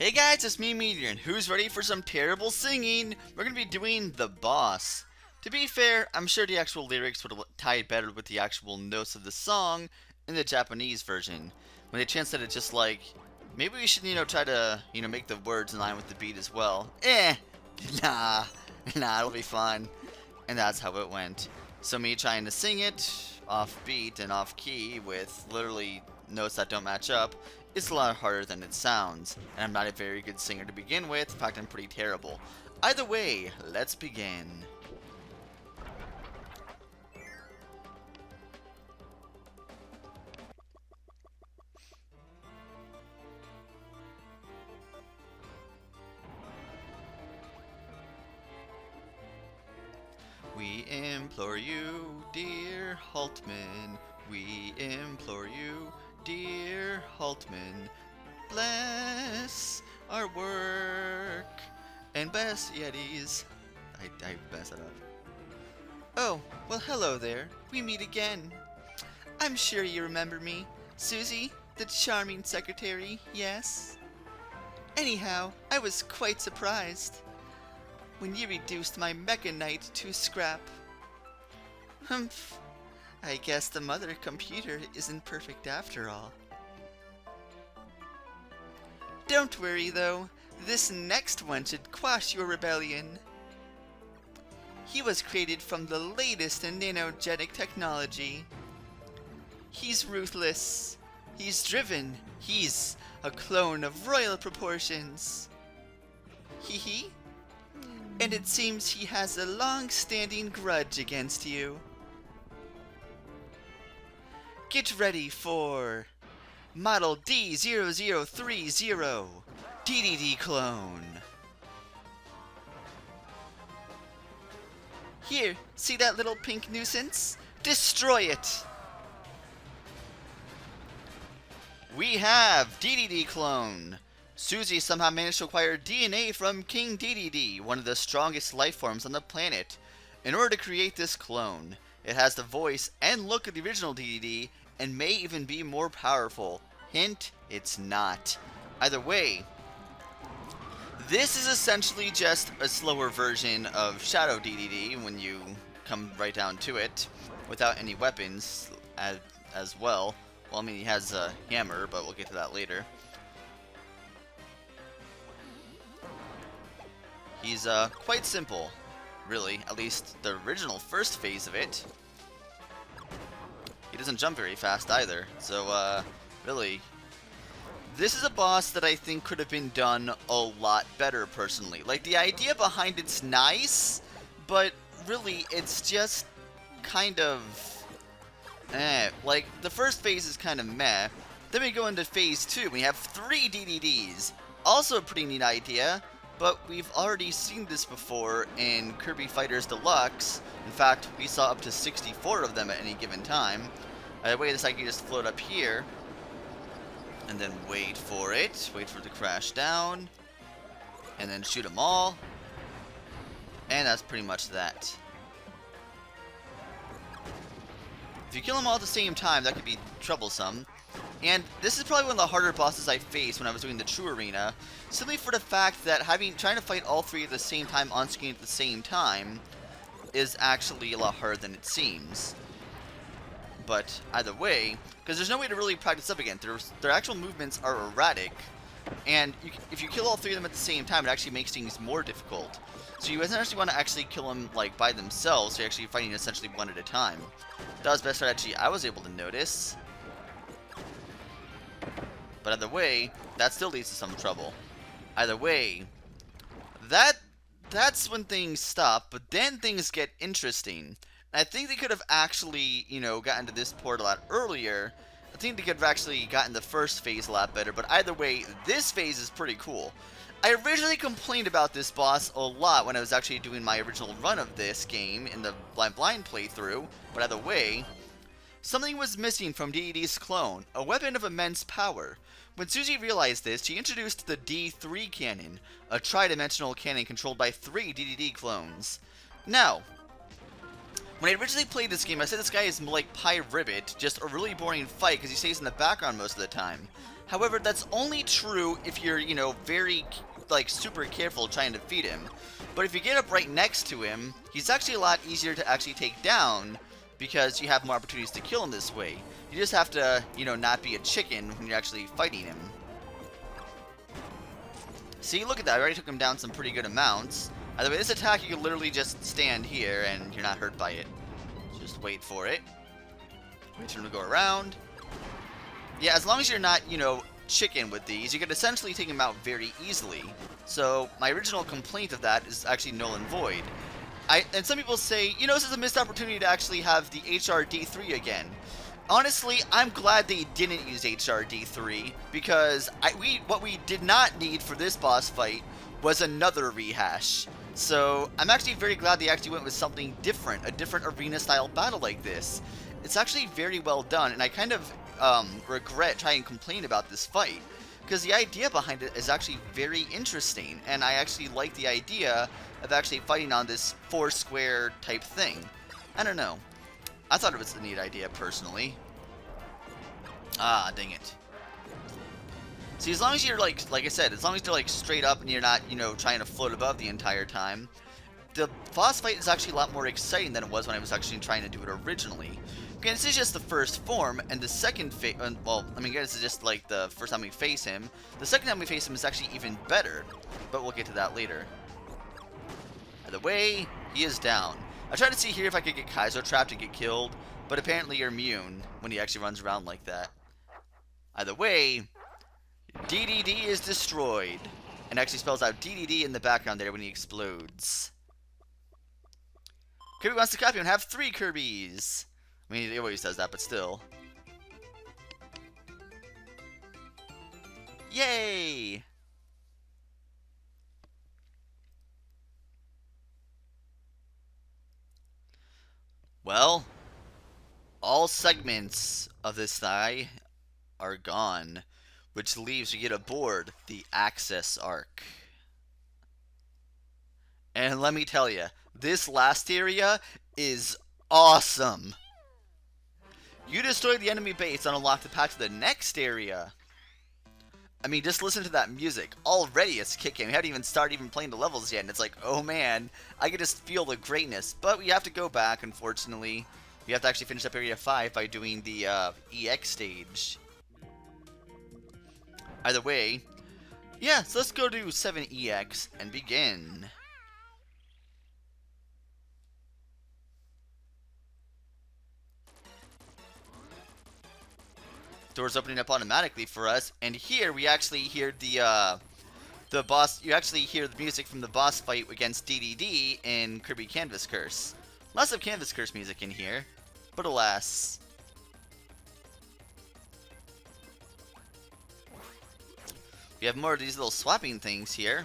Hey guys, it's me, Meteor, and who's ready for some terrible singing? We're gonna be doing The Boss. To be fair, I'm sure the actual lyrics would tie better with the actual notes of the song in the Japanese version. When they chance that it's just like, maybe we should, try to, make the words in line with the beat as well. Nah, it'll be fun. And that's how it went. So me trying to sing it off beat and off key with literally notes that don't match up is a lot harder than it sounds. And I'm not a very good singer to begin with. In fact, I'm pretty terrible. Either way, let's begin. We implore you, dear Haltman. We implore you, dear Haltman. Bless our work and bless Yetis. I messed it up. Oh, well, hello there. We meet again. I'm sure you remember me. Susie, the charming secretary, yes? Anyhow, I was quite surprised when you reduced my Mecha Knight to scrap. Humph. I guess the mother computer isn't perfect after all. Don't worry, though. This next one should quash your rebellion. He was created from the latest in nanogenic technology. He's ruthless. He's driven. He's a clone of royal proportions. Hee hee. And it seems he has a long-standing grudge against you. Get ready for Model D0030 DDD clone. Here, see that little pink nuisance? Destroy it! We have DDD clone. Susie somehow managed to acquire DNA from King Dedede, one of the strongest life forms on the planet. In order to create this clone, it has the voice and look of the original Dedede, and may even be more powerful. Hint, it's not. Either way, this is essentially just a slower version of Shadow Dedede when you come right down to it, without any weapons as well. Well, I mean, he has a hammer, but we'll get to that later. He's quite simple, really, at least the original first phase of it. He doesn't jump very fast either, so really, this is a boss that I think could have been done a lot better personally. Like, the idea behind it's nice, but really, it's just kind of like, the first phase is kind of meh. Then we go into phase 2, we have 3 DDDs. Also a pretty neat idea, but we've already seen this before in Kirby Fighters Deluxe. In fact, we saw up to 64 of them at any given time. Wait a second, you just float up here, and then wait for it to crash down, and then shoot them all. And that's pretty much that. If you kill them all at the same time, that could be troublesome. And this is probably one of the harder bosses I faced when I was doing the True Arena, simply for the fact that trying to fight all 3 at the same time on screen at the same time is actually a lot harder than it seems. But either way, because there's no way to really practice up again, their actual movements are erratic, and if you kill all 3 of them at the same time, it actually makes things more difficult. So you essentially want to actually kill them like by themselves, so you're actually fighting essentially one at a time. That was the best strategy I was able to notice. But either way, that still leads to some trouble. Either way, that's when things stop, but then things get interesting. I think they could have actually, gotten to this port a lot earlier. I think they could have actually gotten the first phase a lot better, but either way, this phase is pretty cool. I originally complained about this boss a lot when I was actually doing my original run of this game in the blind playthrough, but either way, something was missing from Dedede's clone, a weapon of immense power. When Susie realized this, she introduced the D3 cannon, a tri-dimensional cannon controlled by 3 Dedede clones. Now, when I originally played this game, I said this guy is like Pie Ribbit, just a really boring fight because he stays in the background most of the time. However, that's only true if you're, you know, very, like, super careful trying to defeat him. But if you get up right next to him, he's actually a lot easier to actually take down because you have more opportunities to kill him this way. You just have to, you know, not be a chicken when you're actually fighting him. See, look at that. I already took him down some pretty good amounts. By the way, this attack, you can literally just stand here and you're not hurt by it. Just wait for it. Wait for him to go around. Yeah, as long as you're not, you know, chicken with these, you can essentially take him out very easily. So, my original complaint of that is actually null and void. And some people say, you know, this is a missed opportunity to actually have the HRD3 again. Honestly, I'm glad they didn't use HRD3, because what we did not need for this boss fight was another rehash. So, I'm actually very glad they actually went with something different, a different arena-style battle like this. It's actually very well done, and I kind of regret trying to complain about this fight, because the idea behind it is actually very interesting, and I actually like the idea of actually fighting on this 4-square type thing. I don't know. I thought it was a neat idea, personally. Ah, dang it. See, as long as you're, like I said, as long as you're, like, straight up and you're not, you know, trying to float above the entire time, the boss fight is actually a lot more exciting than it was when I was actually trying to do it originally. Okay, this is just the first form, and the second well, I mean, this is just, like, the first time we face him. The second time we face him is actually even better, but we'll get to that later. Either way, he is down. I tried to see here if I could get Kaizo trapped and get killed, but apparently you're immune when he actually runs around like that. Either way, Dedede is destroyed, and actually spells out Dedede in the background there when he explodes. Kirby wants to copy and have 3 Kirbys. I mean, he always does that, but still. Yay! Well, all segments of this thigh are gone, which leaves you get aboard the Access Arc. And let me tell you, this last area is awesome. You destroy the enemy base and unlock the path to the next area. I mean, just listen to that music. Already it's kicking. We haven't even started playing the levels yet, and it's like, oh man, I can just feel the greatness. But we have to go back, unfortunately. We have to actually finish up Area 5 by doing the EX stage. Either way, yeah, so let's go to 7EX and begin. Doors opening up automatically for us, and here we actually hear the boss. You actually hear the music from the boss fight against Dedede in Kirby Canvas Curse. Lots of Canvas Curse music in here, but alas. We have more of these little swapping things here.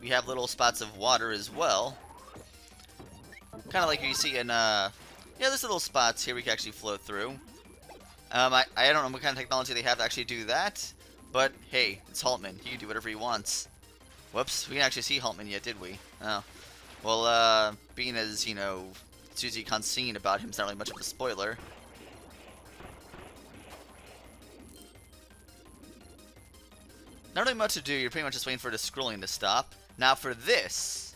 We have little spots of water as well. Kind of like you see in, yeah, there's little spots here we can actually float through. I don't know what kind of technology they have to actually do that, but hey, it's Haltman. He can do whatever he wants. Whoops, we didn't actually see Haltman yet, did we? Oh. Well, being as, you know, Susie Consine about him, it's not really much of a spoiler. Not really much to do, you're pretty much just waiting for the scrolling to stop. Now for this,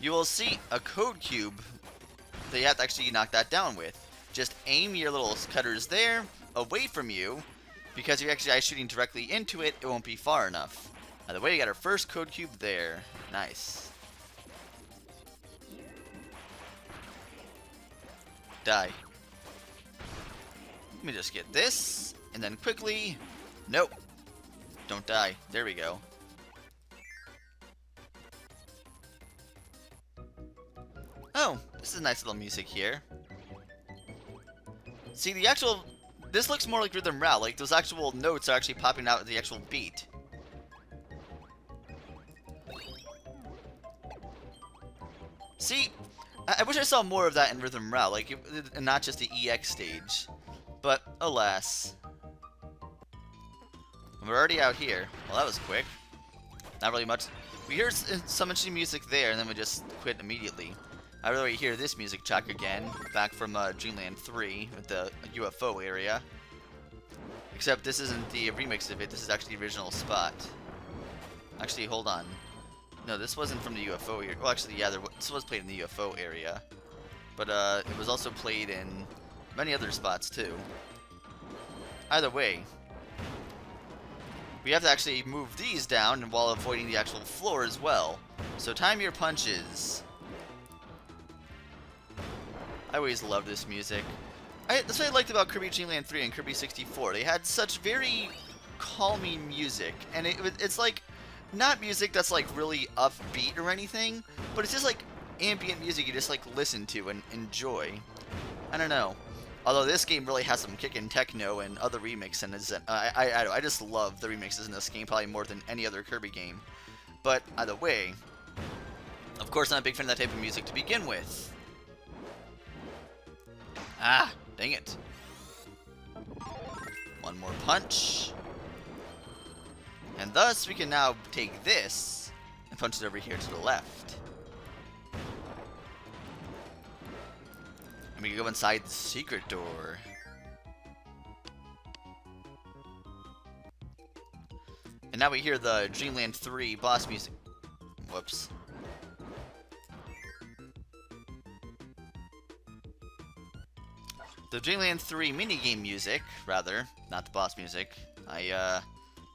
you will see a code cube that you have to actually knock that down with. Just aim your little cutters there, away from you, because if you're actually shooting directly into it, it won't be far enough. By the way, you got our first code cube there. Nice. Die. Let me just get this, and then quickly... Nope. Don't die. There we go. Oh, this is nice little music here. See, the actual... This looks more like Rhythm Row. Like, those actual notes are actually popping out of the actual beat. See, I wish I saw more of that in Rhythm Row, like, and not just the EX stage. But, alas. We're already out here. Well, that was quick. Not really much. We hear some interesting music there, and then we just quit immediately. I really hear this music track again, back from Dreamland 3, with the UFO area. Except this isn't the remix of it, this is actually the original spot. Actually, hold on. No, this wasn't from the UFO area. Well, actually, yeah, this was played in the UFO area. But it was also played in many other spots, too. Either way, we have to actually move these down while avoiding the actual floor as well. So time your punches. I always loved this music. That's what I liked about Kirby Dream Land 3 and Kirby 64. They had such very calming music, and it's like not music that's like really upbeat or anything, but it's just like ambient music you just like listen to and enjoy. I don't know. Although this game really has some kickin' techno and other remixes, and I just love the remixes in this game probably more than any other Kirby game. But either way, of course I'm a big fan of that type of music to begin with. Ah, dang it. One more punch. And thus we can now take this and punch it over here to the left. And we can go inside the secret door. And now we hear the Dreamland 3 boss music. Whoops. The Dreamland 3 minigame music, rather, not the boss music. I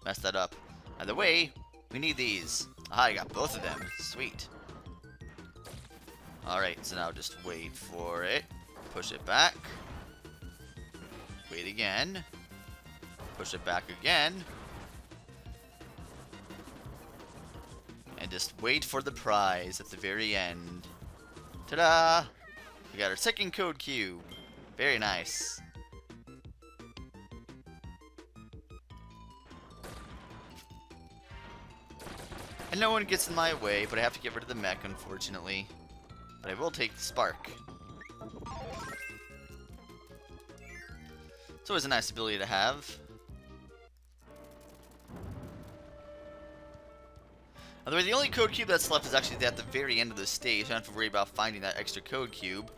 messed that up. Either way, we need these. Aha, I got both of them. Sweet. Alright, so now just wait for it. Push it back. Wait again. Push it back again. And just wait for the prize at the very end. Ta-da! We got our second code cube. Very nice. And no one gets in my way, but I have to get rid of the mech, unfortunately. But I will take the spark. It's always a nice ability to have. Although the only code cube that's left is actually at the very end of the stage. I don't have to worry about finding that extra code cube.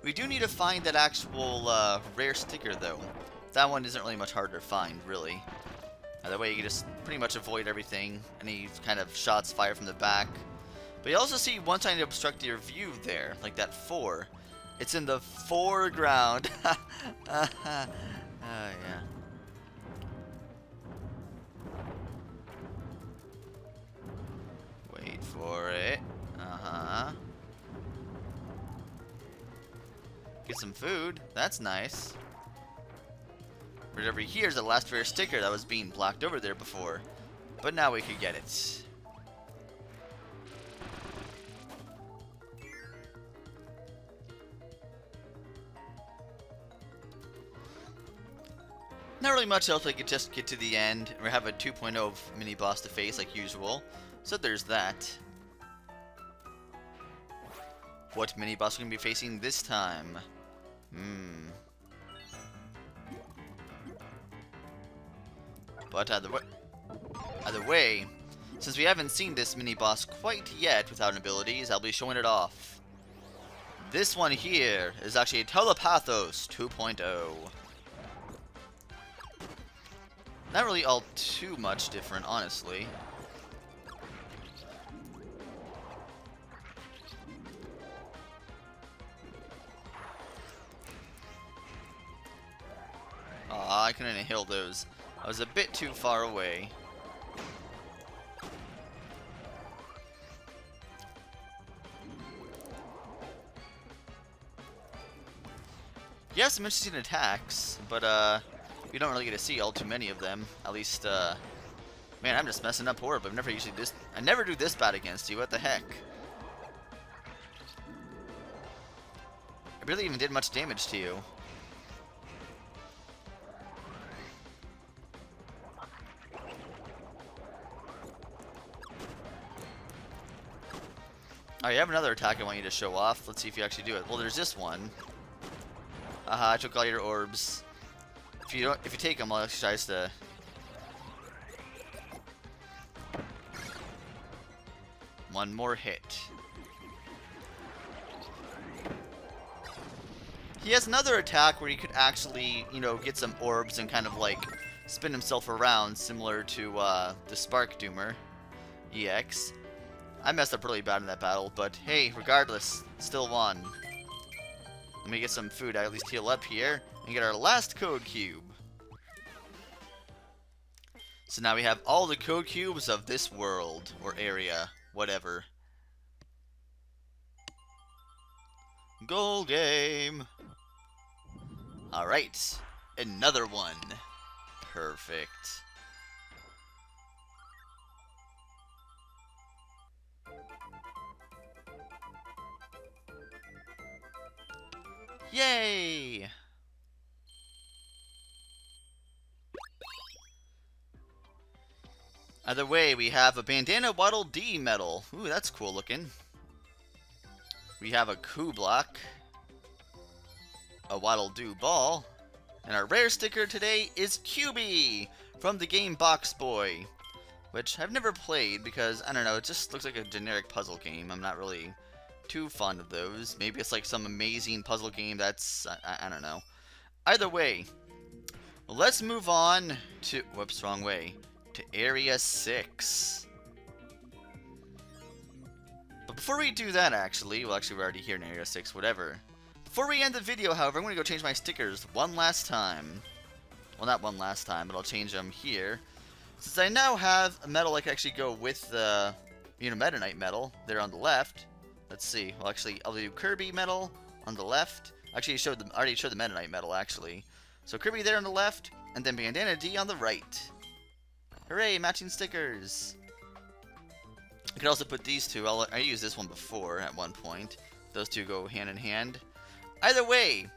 We do need to find that actual rare sticker, though. That one isn't really much harder to find, really. That way you can just pretty much avoid everything. Any kind of shots fired from the back. But you also see one trying to obstruct your view there, like that 4. It's in the foreground. Yeah. Wait for it. Get some food. That's nice. Right over here is the last rare sticker that was being blocked over there before. But now we could get it. Not really much else. I could just get to the end. We have a 2.0 mini boss to face like usual. So there's that. What mini boss are we going to be facing this time? But either way, since we haven't seen this mini boss quite yet without abilities, I'll be showing it off. This one here is actually a Telepathos 2.0. Not really all too much different, honestly. Aw, I couldn't inhale those. I was a bit too far away. You have some interesting attacks, but you don't really get to see all too many of them. At least, man, I'm just messing up horribly. I never do this bad against you. What the heck? I barely even did much damage to you. Alright, you have another attack I want you to show off. Let's see if you actually do it. Well, there's this one. Aha, I took all your orbs. If you take them, I'll exercise to... One more hit. He has another attack where you could actually, you know, get some orbs and kind of like spin himself around, similar to the Spark Doomer EX. I messed up really bad in that battle, but hey, regardless, still won. Let me get some food, I at least heal up here, and get our last code cube. So now we have all the code cubes of this world, or area, whatever. Goal game! Alright, another one. Perfect. Yay! Either way, we have a Bandana Waddle Dee medal. Ooh, that's cool looking. We have a Coup Block, a Waddle Doo ball, and our rare sticker today is Kirby from the game Box Boy, which I've never played because, I don't know, it just looks like a generic puzzle game. I'm not really too fond of those. Maybe it's like some amazing puzzle game that's, I don't know. Either way, let's move on to, whoops, wrong way, to Area 6. But before we do that, actually, well, actually, we're already here in Area 6, whatever. Before we end the video, however, I'm going to go change my stickers one last time. Well, not one last time, but I'll change them here. Since I now have a medal I can actually go with the, Meta Knight medal there on the left. Let's see. Well, actually, I'll do Kirby medal on the left. Actually, I already showed the Meta Knight medal, actually. So Kirby there on the left, and then Bandana D on the right. Hooray, matching stickers! I could also put these two. I used this one before at one point. Those two go hand in hand. Either way,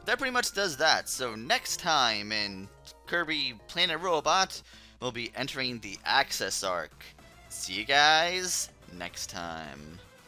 that pretty much does that. So next time in Kirby Planet Robot, we'll be entering the Access Arc. See you guys next time.